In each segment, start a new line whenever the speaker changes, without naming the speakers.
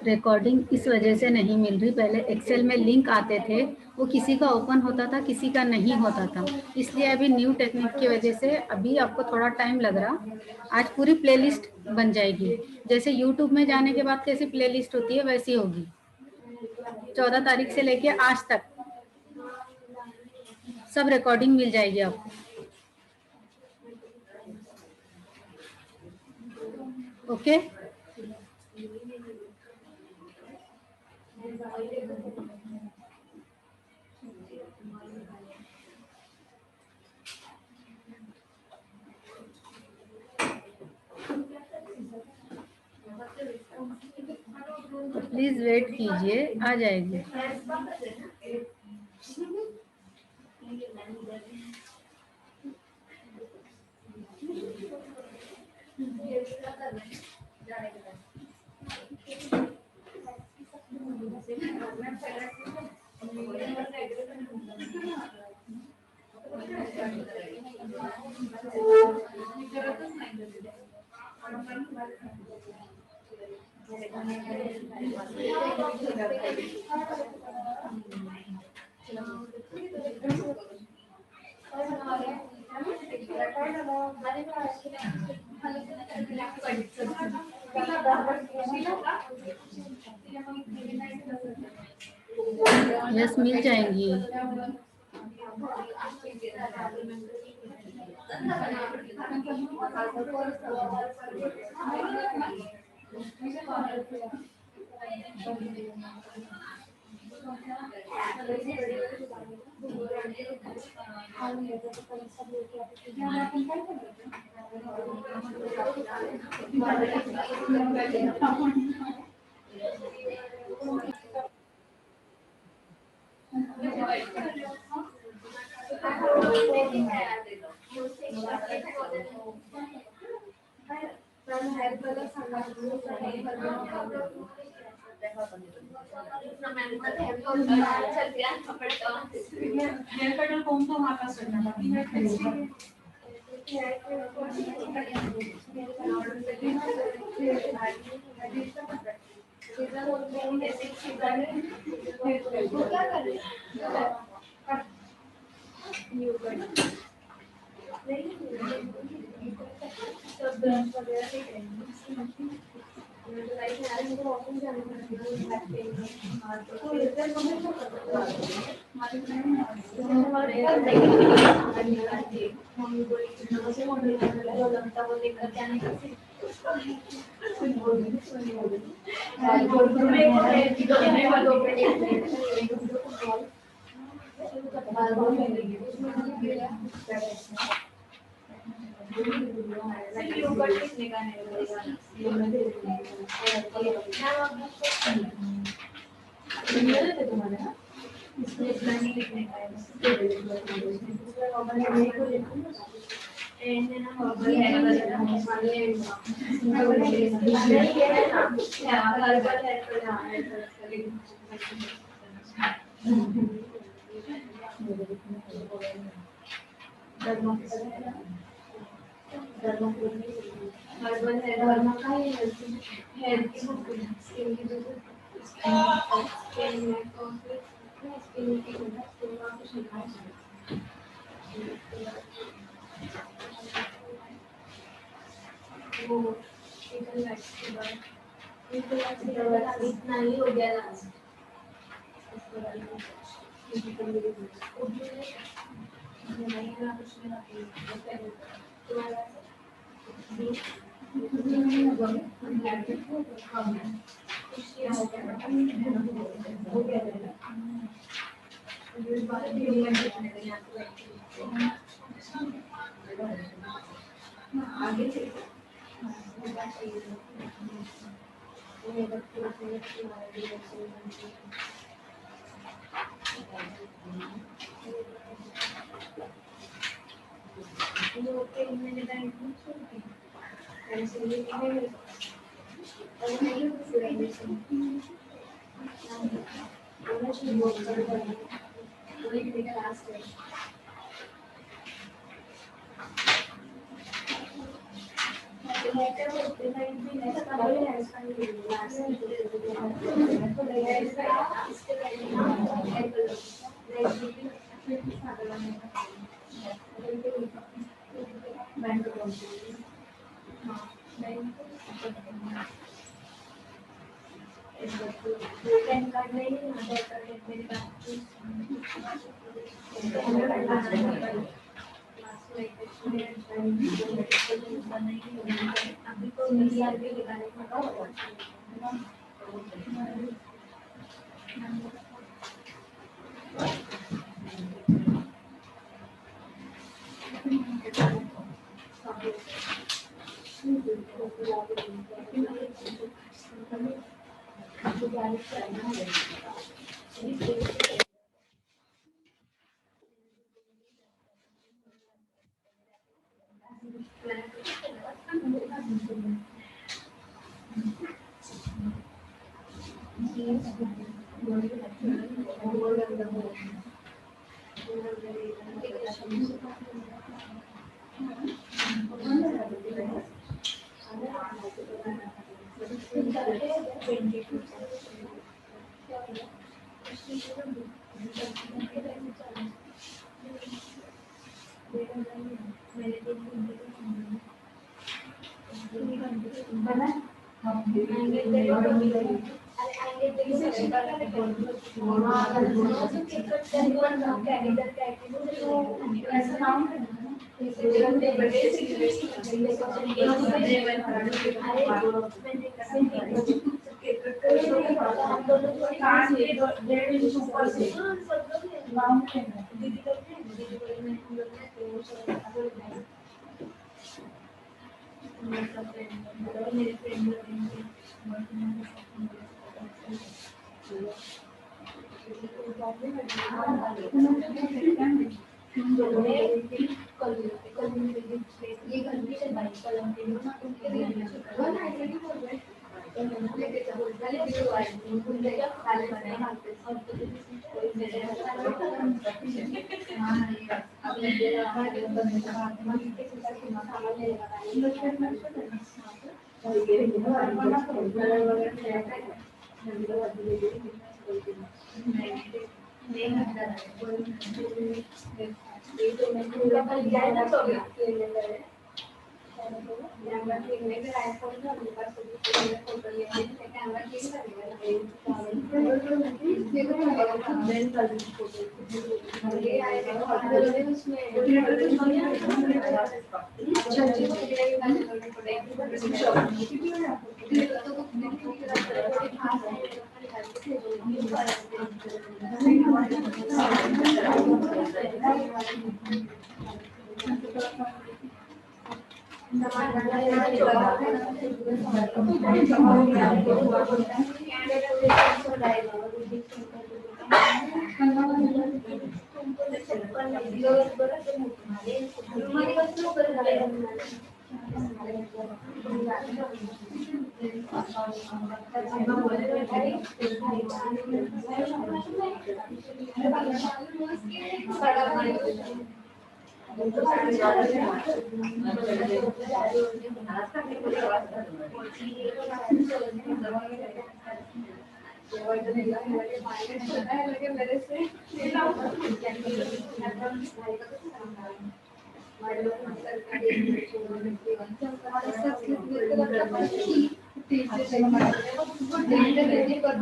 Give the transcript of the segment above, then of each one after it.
Recording इस वजह से नहीं मिल रही, पहले एक्सेल में लिंक आते थे, वो किसी का ओपन होता था, किसी का नहीं होता था, इसलिए अभी न्यू टेक्निक की वजह से अभी आपको थोड़ा टाइम लग रहा। आज पूरी प्लेलिस्ट बन जाएगी, जैसे यूट्यूब में जाने के बाद कैसी प्लेलिस्ट होती है वैसी होगी। 14 तारीख से लेके आज तक सब रिकॉर्डिंग मिल जाएगी आपको। ओके, तो प्लीज वेट कीजिए, आ जाएगी। यस, मिल जाएंगी।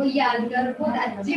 यादगार बहुत अच्छी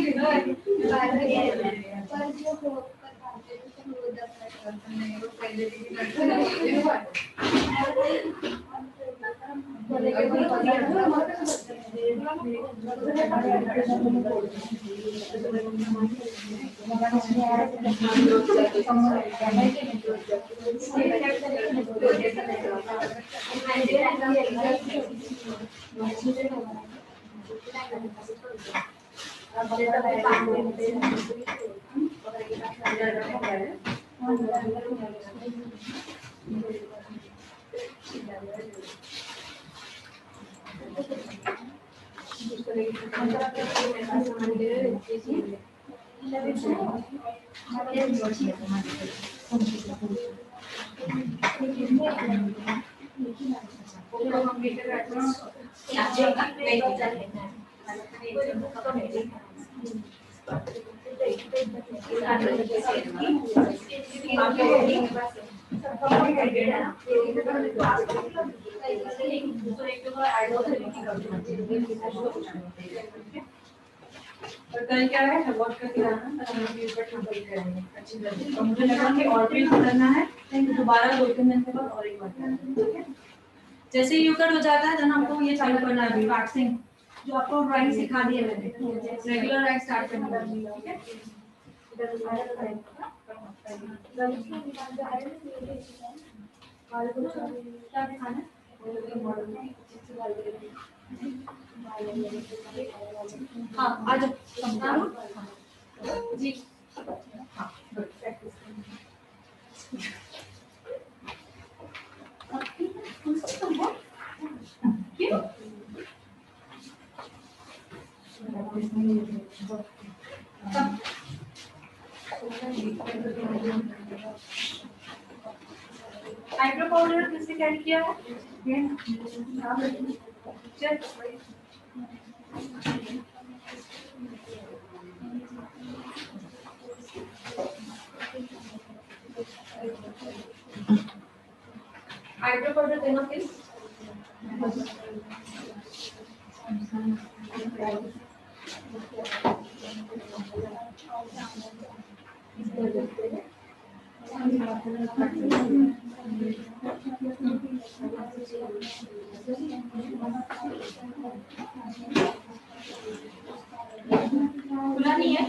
और कल क्या है वर्क करके आना करेंगे अच्छी तरह तो मुझे लगा कि और भी करना है तो दोबारा 2-3 दिन के बाद और एक बार ठीक है। जैसे ही यूकट हो जाता है देन हमको ये चालू करना है वैक्सिंग जो आपको ड्राइंग सिखा दिए मैंने रेगुलर ड्राइंग स्टार्ट करना है ठीक है। क्या दिखाना है हाँ आज जी क्यों आईब्रो पाउडर किसने कैरी किया है आईब्रो पाउडर देना प्लीज खुला नहीं है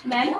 मैम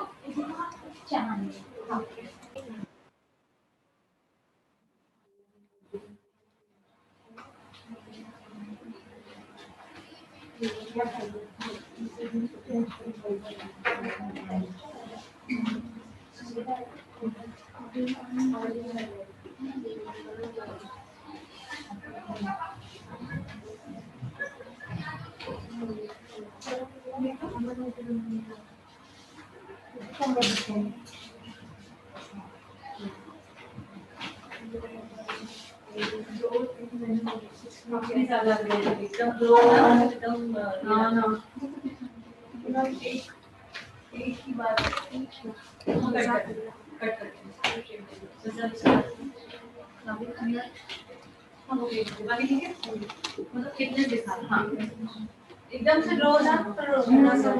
कितनी साल लग गए एकदम लो एकदम ना एक ही बात कट बाकी ठीक है मतलब कितने दिखा हाँ एकदम से लो ना थोड़ा सा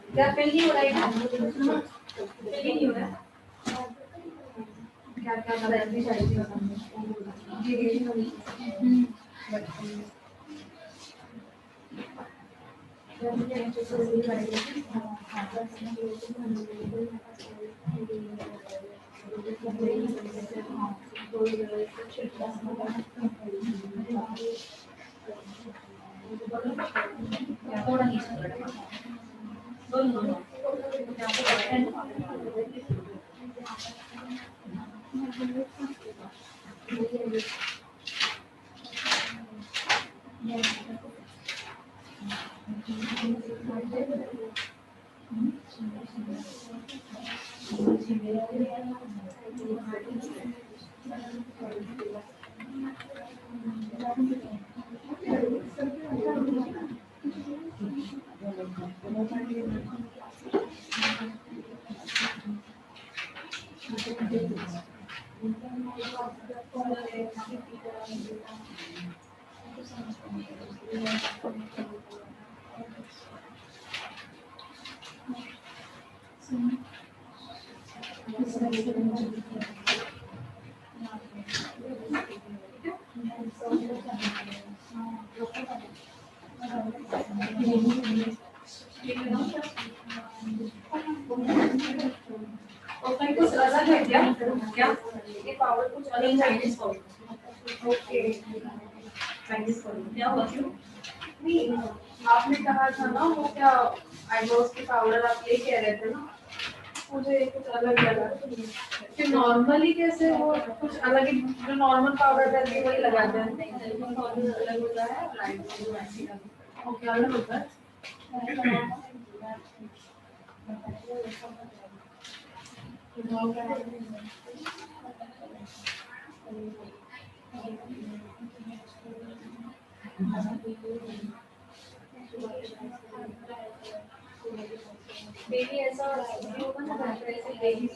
क्या पहली हो रहा है पहली नहीं हो रहा क्या क्या थोड़ा नीचे दोनों कुछ अलग है क्या क्या ये पाउडर कुछ अलग Chinese powder okay Chinese powder क्या हुआ क्यों नहीं आपने कहा था ना वो क्या आईब्रोज की पाउडर आप ये कह रहे थे ना मुझे कुछ अलग लगा कि नॉर्मली कैसे वो कुछ अलग ही जो नॉर्मल पाउडर करके वही लगाते हैं नहीं पाउडर अलग होता है और आईब्रोज वैसी ओके अलग होता है बेबी ऐसा होगा ना ऐसे बेबी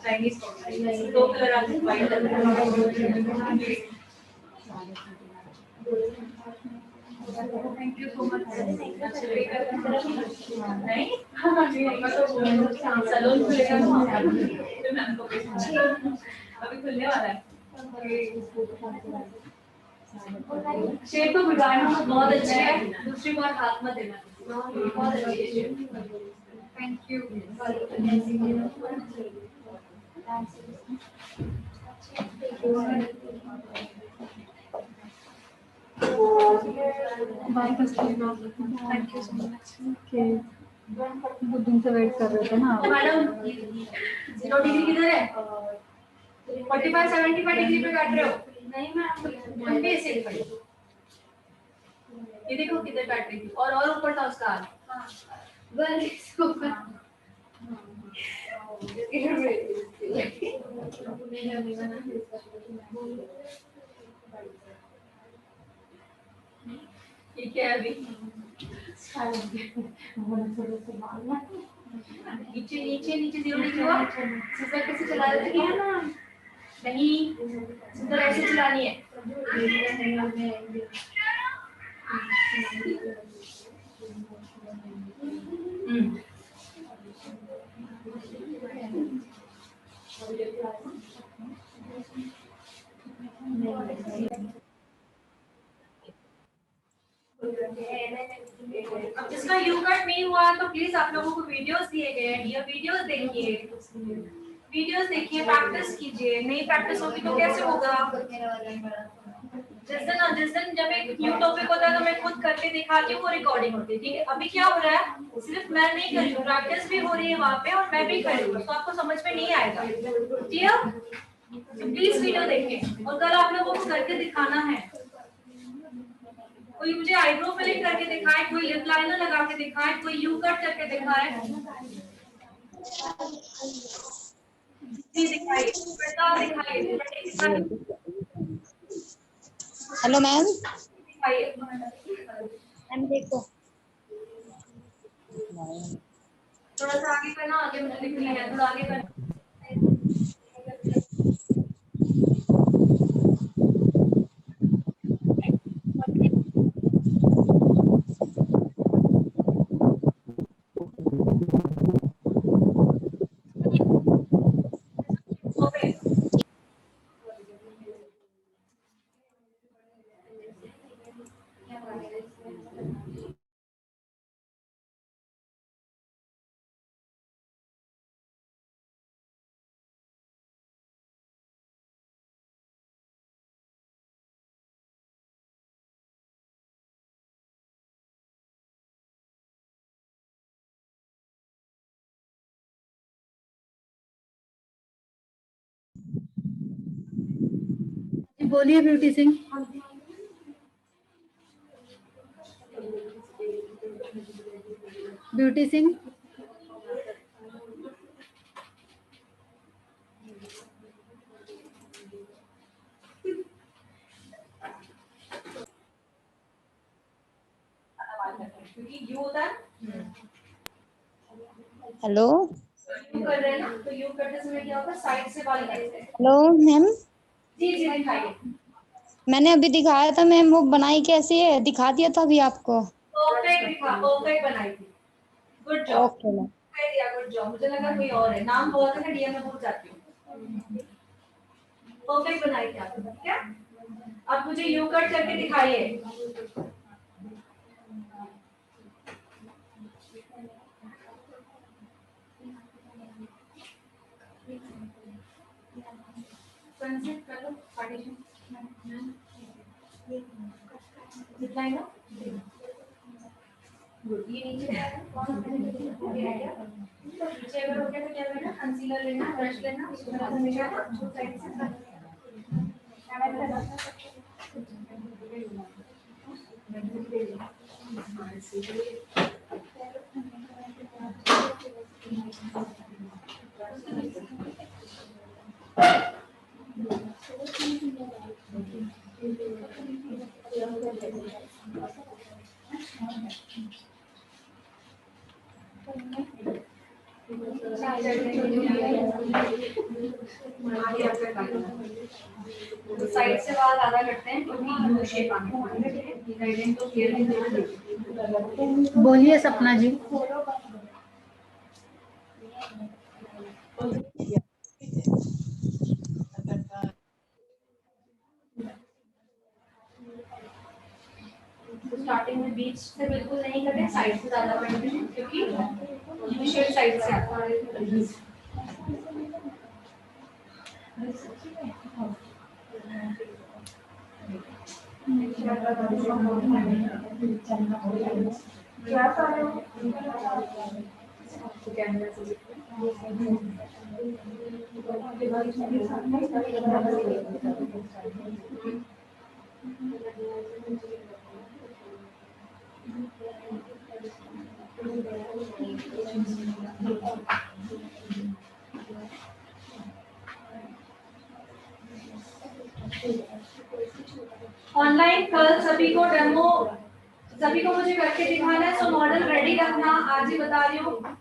चाइनीज दो कलर आते हैं white thank you so much नहीं सैलून खुलेगा अभी खुलने वाला है शेप तो बिगाड़ना बहुत अच्छा है दूसरी बार हाथ मत देना बहुत अच्छी है thank you
bye thank you so much okay बहुत दिन से वेट कर रहे थे ना
मैडम 0 डिग्री किधर है 45 75 डिग्री पे काट रहे हो नहीं मैम हम भी ऐसे ही खड़े ये देखो किधर काट रही थी और ऊपर था उसका हाथ बस इसको ठीक है अभी नीचे नीचे नीचे 0 डिग्री हुआ सीजर कैसे चला रहे थे क्या ना नहीं सीजर ऐसे चलानी है अब जिसका यू कट नहीं हुआ तो प्लीज आप लोगों को वीडियोस दिए गए हैं, ये वीडियोस देखिए, प्रैक्टिस कीजिए। नहीं प्रैक्टिस होगी तो कैसे होगा? जिस दिन जब एक न्यू टॉपिक होता है तो मैं खुद करके दिखाती हूँ, वो रिकॉर्डिंग होती है, ठीक है। अभी क्या हो रहा है, सिर्फ मैं नहीं कर रही हूँ, प्रैक्टिस भी हो रही है वहाँ पे और मैं भी कर रही हूँ, तो आपको समझ में नहीं आएगा। क्लियर? प्लीज वीडियो देखें और कल आप लोगों को करके दिखाना है। कोई मुझे आईब्रो फिलिंग करके दिखाए, कोई लिप लाइनर लगा के दिखाए, कोई यू कट करके दिखाए, दिखाइए, दिखाइए।
Hello ma'am.
दिखाइए
मैम देखो
थोड़ा सा आगे करना, आगे मुझे दिखनी है, थोड़ा आगे करना। ओके
बोलिए ब्यूटी सिंह। ब्यूटी सिंह
क्योंकि यू होता है,
हेलो
यू कर रहे हैं ना, तो यू करते समय क्या होता है, साइड से बाल करते हैं।
Hello ma'am.
जी जी दिखाइए।
मैंने अभी दिखाया था मैम, वो बनाई कैसी है दिखा दिया था अभी आपको।
परफेक्ट दिखा, परफेक्ट बनाई थी, good job.
Okay ma'am.
Good job, मुझे लगा कोई और है, नाम बहुत है ना, डीएम में भूल जाती हूँ। परफेक्ट बनाई थी आपने, ठीक है। अब मुझे यू कट करके दिखाइए। कंसेप्ट कर लो, पार्टीशन दिखाई ना, गुड। ये नीचे है, नीचे अगर हो गया तो क्या करना, कंसीलर लेना, ब्रश लेना, उसको हमेशा साइड से साइड से बाल ज्यादा करते हैं क्योंकि यू शेप आने गाइडेंस तो क्लियर।
बोलिए सपना जी।
स्टार्टिंग में बीच से बिल्कुल नहीं कटे, साइड से ज्यादा करते हैं क्योंकि यू शेप साइड से आता है। ऑनलाइन कल सभी को डेमो, सभी को मुझे करके दिखाना है, सो मॉडल रेडी रखना, आज ही बता रही हूँ।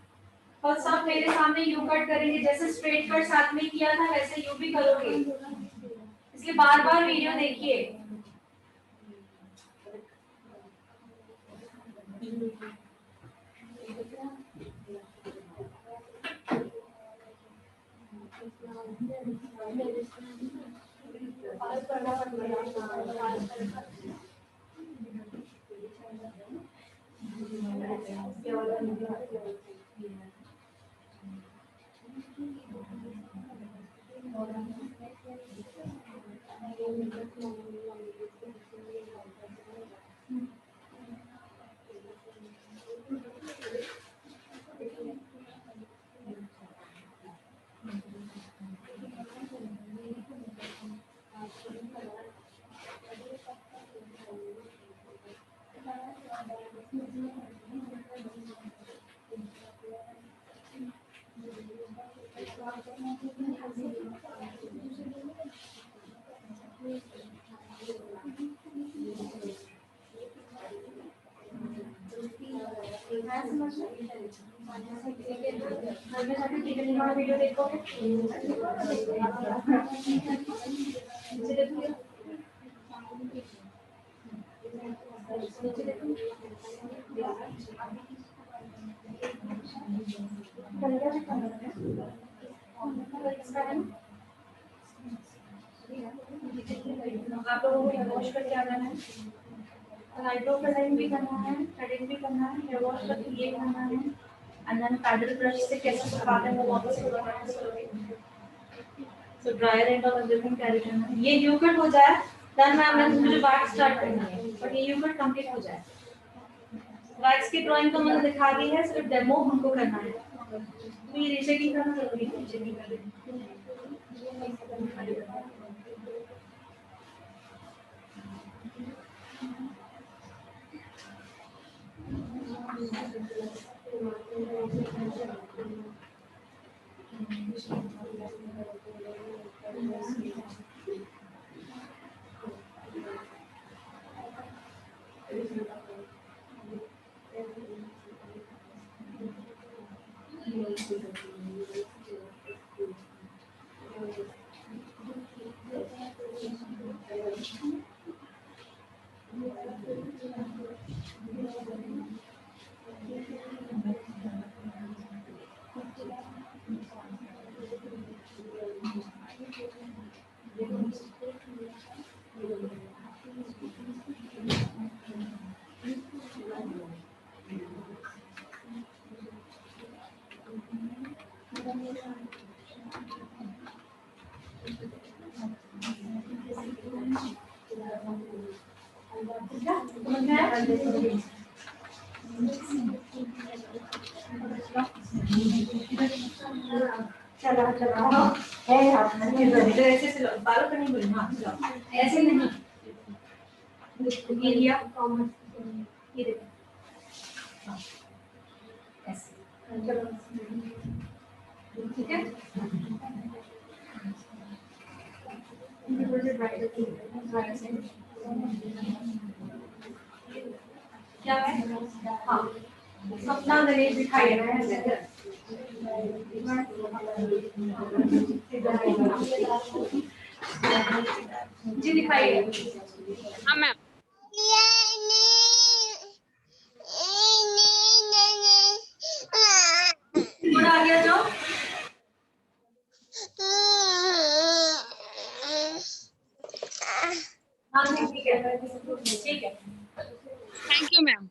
और सब मेरे सामने यू कट करेंगे, जैसे स्ट्रेट कट साथ में किया था वैसे यू भी करोगे, इसलिए बार बार वीडियो देखिए। वीडियो देखोगे आप लोगों को हेयर वॉश करके आना है, आईब्रो कलरिंग भी करना है, थ्रेडिंग भी करना है, हेयर वॉश करके ये करना है, एंड देन पैडल ब्रश से कैसे सुखाते हैं वो वापस सुखाना। So dryer and of everything carry करना है। ये यू कट हो जाए देन मैं मुझे वैक्स स्टार्ट करना है, बट ये यू कट कंप्लीट हो जाए। वैक्स की ड्राइंग तो मैंने दिखा दी है, सिर्फ डेमो हमको करना है। तो ये रीशेकिंग करना जरूरी है, रीशेकिंग करना। ऐसे बालों का नहीं बोलना, ऐसे नहीं, ये लिया ये देखो ऐसे, ठीक है। क्या है? हाँ, सपना गणेश दिखाई दे रहा है। जी दिखाइए।
हाँ मैम।
थोड़ा आगे आ जाओ। हाँ ठीक है, ठीक है।
Thank you ma'am.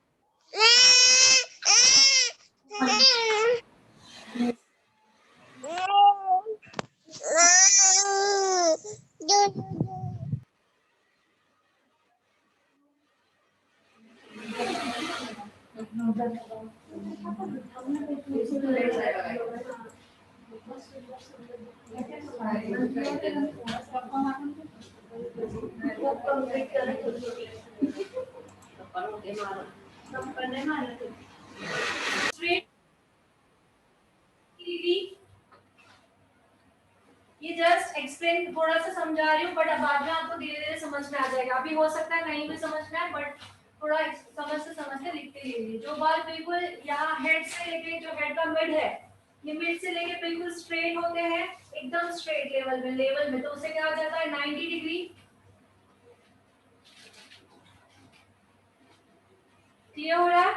ये जस्ट एक्सप्लेन थोड़ा सा समझा रही हूँ, बट अब बाद में आपको धीरे धीरे समझ में आ जाएगा। अभी हो सकता है नहीं भी समझ में आए, बट थोड़ा समझते लिखते लीजिए। जो बाल बिल्कुल यहाँ हेड से लेके, जो हेड का मिड है, ये मिड से लेके बिल्कुल स्ट्रेट होते हैं, एकदम स्ट्रेट लेवल में, तो उसे क्या हो जाता है 90 डिग्री। क्लियर हो रहा है?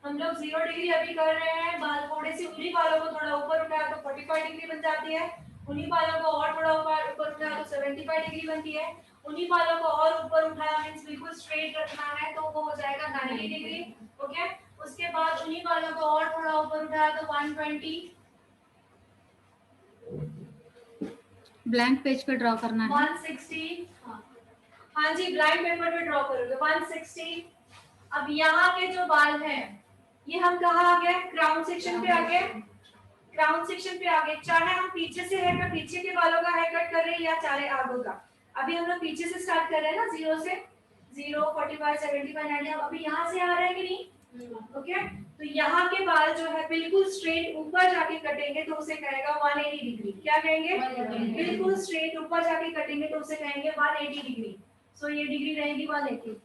हम लोग 0 डिग्री अभी कर रहे हैं। बाल थोड़े से, उन्हीं बालों को थोड़ा ऊपर उठाया तो 45 डिग्री बन जाती है, उन्हीं बालों को और थोड़ा ऊपर उठाया तो 75 डिग्री बनती है, उन्हीं बालों को और ऊपर उठाया मींस बिल्कुल स्ट्रेट रखना है तो वो हो जाएगा 90 डिग्री। था 120।
ब्लैंक पेज पे ड्रॉ करना है।
160। हाँ जी, ब्लैंक पेपर पे ड्रॉ करोगे 160। अब यहाँ के जो बाल हैं ये हम कहाँ आ गए, क्राउन सेक्शन पे आ गए। क्राउन सेक्शन पे आ गए, चाहे हम पीछे से हेयर कट, पीछे के बालों का हेयर कट कर रहे हैं या चाहे आगे का। अभी हम लोग पीछे से स्टार्ट कर रहे हैं ना, 0 से 0 45 75 90। अभी यहाँ से आ रहा है कि नहीं? ओके, तो यहाँ के बाल जो है बिल्कुल स्ट्रेट ऊपर जाके कटेंगे तो उसे कहेगा 180 डिग्री। क्या कहेंगे? बिल्कुल स्ट्रेट ऊपर जाके कटेंगे तो उसे कहेंगे 180 डिग्री। सो ये डिग्री रहेगी 180।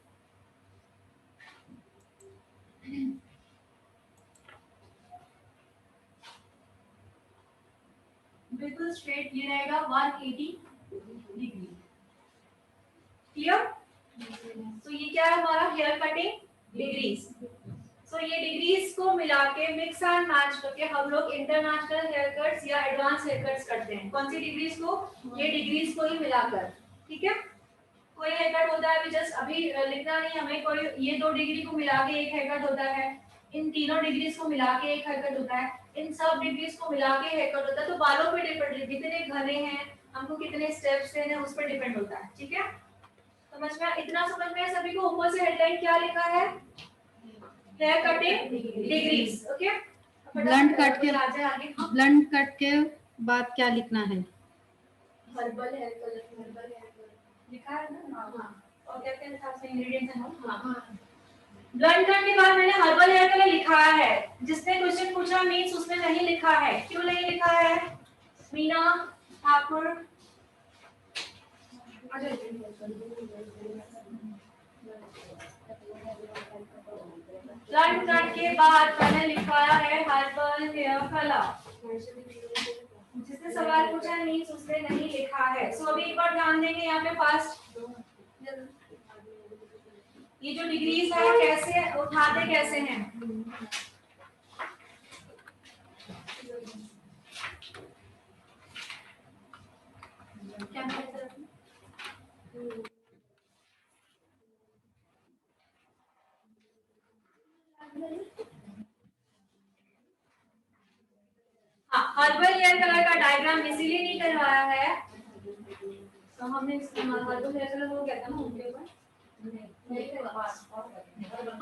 बिल्कुल स्ट्रेट ये रहेगा 180 डिग्री। क्लियर? तो ये क्या है हमारा हेयर कटिंग डिग्रीज। सो ये डिग्रीज को मिला के मिक्स एंड मैच करके हम लोग इंटरनेशनल हेयर कट्स या एडवांस हेयर कट्स करते हैं। कौन सी डिग्रीज को? ये डिग्रीज को ही मिलाकर। ठीक है, कोई हेयर कट होता है, अभी जस्ट अभी लिखना नहीं हमें, कोई ये 2 डिग्री को मिला के एक हेयर कट होता है, इन तीनों डिग्रीज को मिला के एक हेयर कट होता है, इन सब डिग्रीज को मिला के हेयर कट होता है। तो बालों पे डिपेंड, कितने घने हैं, हमको कितने स्टेप्स लेने हैं, उस पर डिपेंड होता है। ठीक है, समझ में? इतना समझ में सभी को? ऊपर से हेडलाइन क्या लिखा है? Hair cutting degrees. Okay,
blunt cut के
आगे
ब्लंट कट के बाद क्या लिखना है?
Herbal hair colour, herbal hair colour लिखा है ना? हां, और क्या क्या लिखा है? इंग्रेडिएंट्स है ना? हां, ब्लंट कट के बाद मैंने हर्बल हेयर कलर लिखा है। जिसने क्वेश्चन पूछा मींस उसने नहीं लिखा है। क्यों नहीं लिखा है? मीना ठाकुर, ब्लंट कट के बाद मैंने लिखवाया है हर्बल हेयर कलर। जिसने सवाल पूछा है मींस उसने नहीं लिखा है। सो अभी एक बार ध्यान देंगे यहाँ पे फास्ट, ये जो डिग्रीज है कैसे उठाते कैसे हैं? क्या हर्बल हेयर कलर का डायग्राम इसीलिए नहीं करवाया है, तो हमने हर्बल हेयर कलर हो गया था ना उनके ऊपर।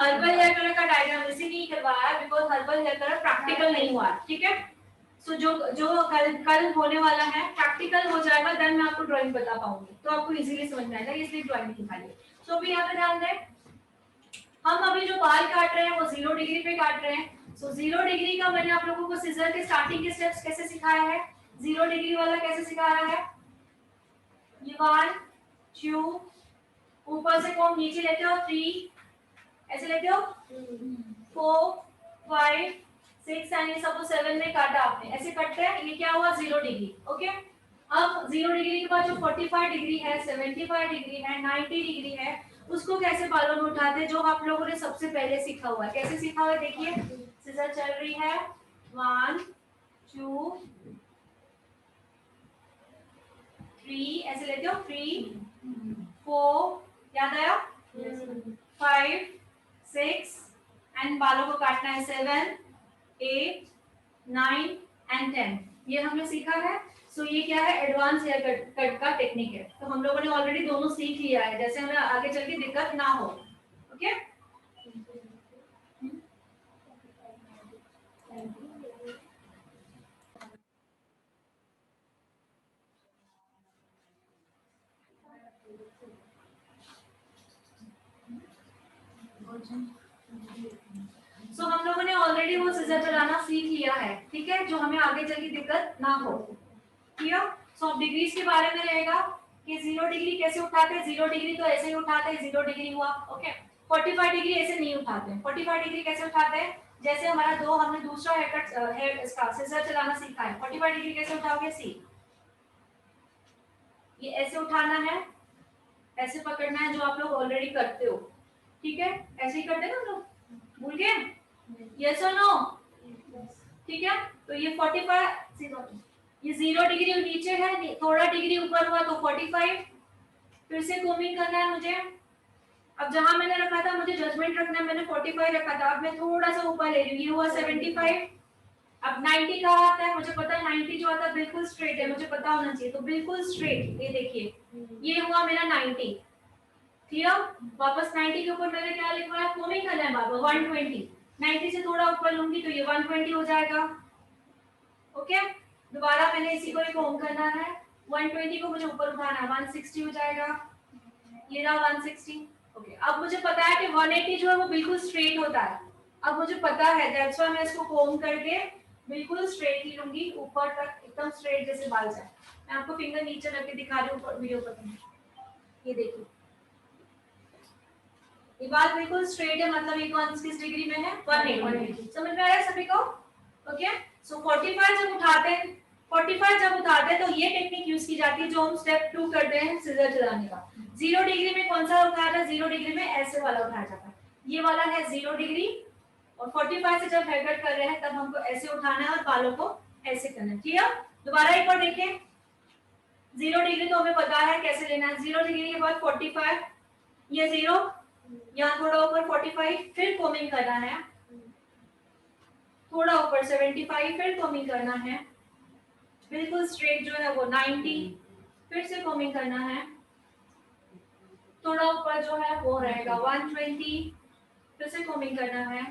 हर्बल हेयर कलर का डायग्राम इसीलिए नहीं करवाया because herbal hair colour practical नहीं हुआ। ठीक है, सो जो कल होने वाला है प्रैक्टिकल हो जाएगा, देन मैं आपको ड्राइंग बता पाऊंगी, तो आपको इजीली समझ में आएगा, इसलिए ड्राइंग नहीं दिखाई। सो अभी यहाँ पे ध्यान दें, हम अभी जो बाल काट रहे हैं वो 0 डिग्री पे काट रहे हैं। सो 0 डिग्री का मैंने आप लोगों को सिजर के स्टार्टिंग के स्टेप्स कैसे सिखाया है, 0 डिग्री वाला कैसे सिखाया है? ये 1 2, ऊपर से कॉम नीचे लेते हो 3, ऐसे लेते हो 4 5 6 एंड ये सब 7 में काटा आपने, ऐसे कटते हैं। ये क्या हुआ? 0 डिग्री। ओके, अब 0 डिग्री के बाद जो 45 डिग्री है, 75 डिग्री है, 90 डिग्री है, उसको कैसे बालों में उठाते हैं, जो आप लोगों ने सबसे पहले सीखा हुआ है। कैसे सीखा हुआ है? देखिए, सिजर चल रही है, 1 2 3, ऐसे लेते हो 3 4, याद आया? 5 6 एंड बालों को काटना है 7 8 9 एंड 10। ये हमने सीखा है। सो ये क्या है? एडवांस हेयर कट का टेक्निक है। तो हम लोगों ने ऑलरेडी दोनों सीख लिया है, जैसे हमें आगे चल के दिक्कत ना हो। ओके, सो हम लोगों ने ऑलरेडी वो सिजर चलाना सीख लिया है। ठीक है, जो हमें आगे चल के दिक्कत ना हो। क्लियर? सो अब डिग्रीज के बारे में रहेगा कि 0 डिग्री कैसे उठाते हैं। 0 डिग्री तो ऐसे ही उठाते हैं, 0 डिग्री हुआ। ओके, 45 डिग्री ऐसे नहीं उठाते हैं। 45 डिग्री कैसे उठाते हैं? जैसे हमारा हमने दूसरा हेयर कट हेयर इसका सिजर चलाना सीखा है। 45 डिग्री कैसे उठाओगे? सी, ये ऐसे उठाना है, ऐसे पकड़ना है, जो आप लोग ऑलरेडी करते हो। ठीक है, ऐसे ही करते हैं ना लोग, भूल गए? यस और नो? ठीक है, तो ये 45, ये 0 डिग्री नीचे है, थोड़ा डिग्री ऊपर हुआ तो 45, फिर से कोमिंग करना है मुझे। अब जहां मैंने रखा था, मुझे जजमेंट रखना है, मैंने 45 रखा था, अब मैं थोड़ा सा ऊपर ले रही हूँ, ये हुआ 75। अब 90 कहाँ आता है, मुझे पता है 90 जो आता है बिल्कुल स्ट्रेट है, मुझे पता होना चाहिए, तो बिल्कुल स्ट्रेट, ये देखिए ये हुआ मेरा 90। क्लियर? वापस 90 के ऊपर मैंने क्या लिखा है, कोमिंग करना है बाबा 120, 90 से थोड़ा ऊपर लूंगी तो ये 120 हो जाएगा। ओके, दोबारा मैंने इसी को एक कोम करना है, 120 को मुझे ऊपर उठाना है, 160 हो जाएगा, ये रहा 160। ओके, अब मुझे पता है कि 180 जो है वो बिल्कुल स्ट्रेट होता है, अब मुझे पता है, दैट्स व्हाई मैं इसको कोम करके बिल्कुल स्ट्रेट ही लूंगी, ऊपर तक एकदम स्ट्रेट जैसे बाल जाए। मैं आपको फिंगर नीचे रख के दिखा रही हूँ वीडियो पर, ये देखिए ये बाल बिल्कुल स्ट्रेट है, मतलब ये कौन किस डिग्री में है, 180। समझ में आ रहा है सभी को? ओके, सो 45 जब उठाते हैं, 45 जब उठाते हैं तो ये टेक्निक यूज की जाती है जो हम स्टेप 2 करते हैं सीजर चलाने का। 0 डिग्री में कौन सा उठाया था, 0 डिग्री में ऐसे वाला उठाया जाता है, ये वाला है 0 डिग्री, और 45 से जब हेयर कट कर रहे हैं तब हमको ऐसे उठाना है और बालों को ऐसे करना है। क्लियर? दोबारा एक बार देखें, 0 डिग्री तो हमें पता है कैसे लेना है, 0 डिग्री के बाद 45, ये 0, यहाँ थोड़ा ऊपर 45, फिर कोमिंग करना है, थोड़ा ऊपर 75, फिर कोमिंग करना है, बिल्कुल स्ट्रेट जो है वो 90, फिर से कोमिंग करना है, थोड़ा ऊपर जो है वो रहेगा 120, फिर से कोमिंग करना है,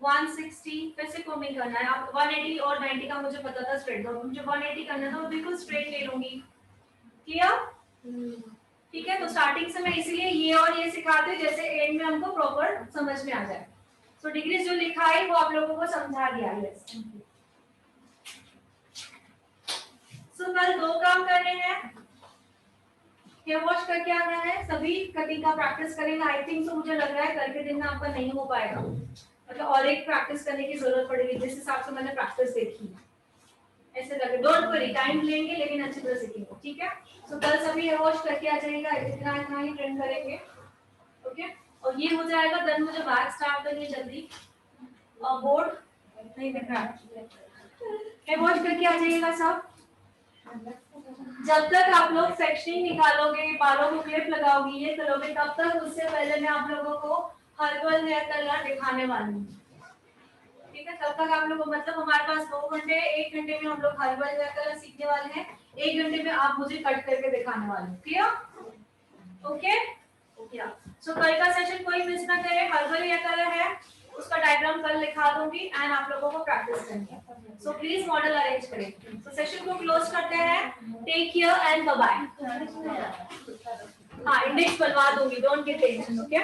160, फिर से कोमिंग करना है। आप 180 और 90 का मुझे पता था स्ट्रेट, तो मुझे 180 करना था, मैं बिल्कुल स्ट्रेट ले लूंगी। क्लियर? ठीक है, तो स्टार्टिंग से मैं इसीलिए ये और ये सिखाती हूँ जैसे एंड में हमको प्रॉपर समझ में आ जाए। सो डिग्री जो लिखा है वो आप लोगों को समझा दिया है। सो कल 2 काम करने हैं, हेयर वॉश करके आना है, सभी कटिंग का प्रैक्टिस करेंगे। आई थिंक तो मुझे लग रहा है कल के दिन में आपका नहीं हो पाएगा, मतलब और एक प्रैक्टिस करने की जरूरत पड़ेगी जिस हिसाब से मैंने प्रैक्टिस देखी है। ऐसे लगे, डोंट वरी, टाइम लेंगे लेकिन अच्छी तरह सीखेंगे, ठीक है? सो कल सभी हेयर वॉश करके आ जाएगा, इतना ही ट्रेन करेंगे। ओके, और ये हो जाएगा, देन मुझे बैक स्टार्ट करनी है जल्दी, और बोर्ड नहीं दिख रहा, हेयर वॉश करके आ जाइएगा सब। जब तक आप लोग सेक्शनिंग निकालोगे, बालों को क्लिप लगाओगे, ये करोगे, तब तक उससे पहले मैं आप लोगों को हर्बल हेयर कलर दिखाने वाली हूँ, ठीक है? तब तक आप लोग, मतलब हमारे पास 2 घंटे, 1 घंटे में हम लोग हर्बल हेयर कलर सीखने वाले हैं, 1 घंटे में आप मुझे कट करके दिखाने वाले हैं। क्लियर? ओके ओके, सो कल का सेशन कोई मिस ना करे। हर्बल हेयर कलर है, उसका डायग्राम कल लिखा दूंगी एंड आप लोगों को प्रैक्टिस करनी है। सो प्लीज मॉडल अरेंज करें। तो सेशन को क्लोज करते हैं, take care and bye bye. हाँ, इंडेक्स बनवा दूंगी, डोंट गेट टेंशन, ओके?